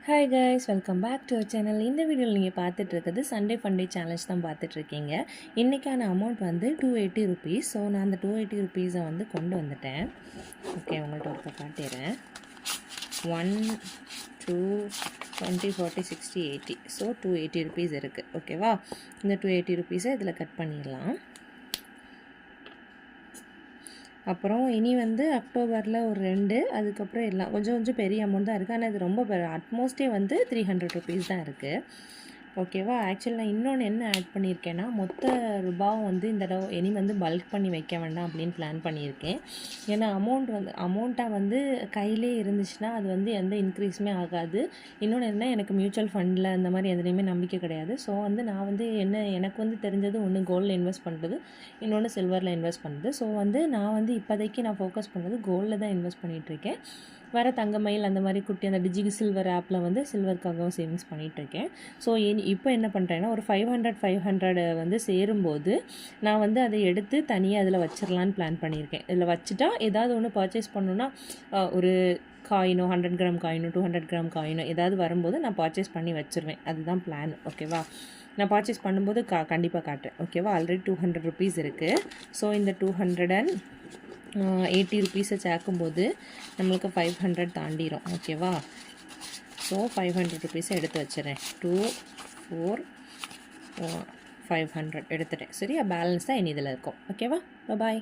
Hi guys, welcome back to our channel. இந்த வீடியோவில் நீங்கள் பார்த்துட்டு இருக்கிறது சண்டே ஃபண்டே சேலஞ்ச் தான் பார்த்துட்ருக்கீங்க. இன்றைக்கான அமௌண்ட் வந்து 280 ருபீஸ். ஸோ நான் அந்த 280 ருபீஸை வந்து கொண்டு வந்துட்டேன். ஓகே, உங்கள்கிட்ட ஒருக்க காட்டிடுறேன். 1 2 20 40 60 80. ஸோ 280 ருபீஸ் இருக்குது. ஓகேவா? இந்த 280 ருபீஸை இதில் கட் பண்ணிடலாம். அப்புறம் இனி வந்து அக்டோபரில் ஒரு 2, அதுக்கப்புறம் எல்லாம் கொஞ்சம் கொஞ்சம் பெரிய அமௌண்ட் தான் இருக்குது. ஆனால் இது ரொம்ப அட்மோஸ்ட்டே வந்து 300 ருபீஸ் தான் இருக்குது. ஓகேவா? ஆக்சுவலி நான் இன்னொன்று என்ன ஆட் பண்ணியிருக்கேன்னா, மொத்த ரூபாவும் வந்து இந்த தடவை இனி வந்து பல்க் பண்ணி வைக்க வேண்டாம் அப்படின்னு பிளான் பண்ணியிருக்கேன். ஏன்னா அமௌண்ட்டாக வந்து கையிலே இருந்துச்சுன்னா அது வந்து எந்த இன்க்ரீஸுமே ஆகாது. இன்னொன்று என்ன, எனக்கு மியூச்சுவல் ஃபண்டில் அந்த மாதிரி எதுலேயுமே நம்பிக்கை கிடையாது. ஸோ வந்து நான் வந்து எனக்கு வந்து தெரிஞ்சது ஒன்று கோல்டில் இன்வெஸ்ட் பண்ணுறது, இன்னொன்று சில்வரில் இன்வெஸ்ட் பண்ணுறது. ஸோ வந்து நான் வந்து இப்போதைக்கு நான் ஃபோக்கஸ் பண்ணுறது கோல்டில் தான் இன்வெஸ்ட் பண்ணிகிட்ருக்கேன். வர தங்கமயில் அந்த மாதிரி குட்டி அந்த டிஜி சில்வர் ஆப்பில் வந்து சில்வருக்காகவும் சேவிங்ஸ் பண்ணிகிட்ருக்கேன். ஸோ இப்போ என்ன பண்ணுறேன்னா, ஒரு 500 வந்து சேரும்போது நான் வந்து அதை எடுத்து தனியாக அதில் வச்சிடலான்னு பிளான் பண்ணியிருக்கேன். இதில் வச்சுட்டா ஏதாவது ஒன்று பர்ச்சேஸ் பண்ணணுன்னா, ஒரு காயினோ 100 கிராம் காயினோ 200 கிராம் காயினோ ஏதாவது வரும்போது நான் பர்ச்சேஸ் பண்ணி வச்சுருவேன். அதுதான் பிளான். ஓகேவா? நான் பர்ச்சேஸ் பண்ணும்போது கண்டிப்பாக காட்டுறேன். ஓகேவா? ஆல்ரெடி 200 ருபீஸ் இருக்குது. ஸோ இந்த 280 ருபீஸை சேர்க்கும்போது நம்மளுக்கு 500 தாண்டிடும். ஓகேவா? ஸோ 500 ருபீஸை எடுத்து வச்சுறேன். 2 4 500 எடுத்துட்டேன். சரியா? பேலன்ஸ் தான் இனி இதில் இருக்கும். ஓகேவா? பாய்.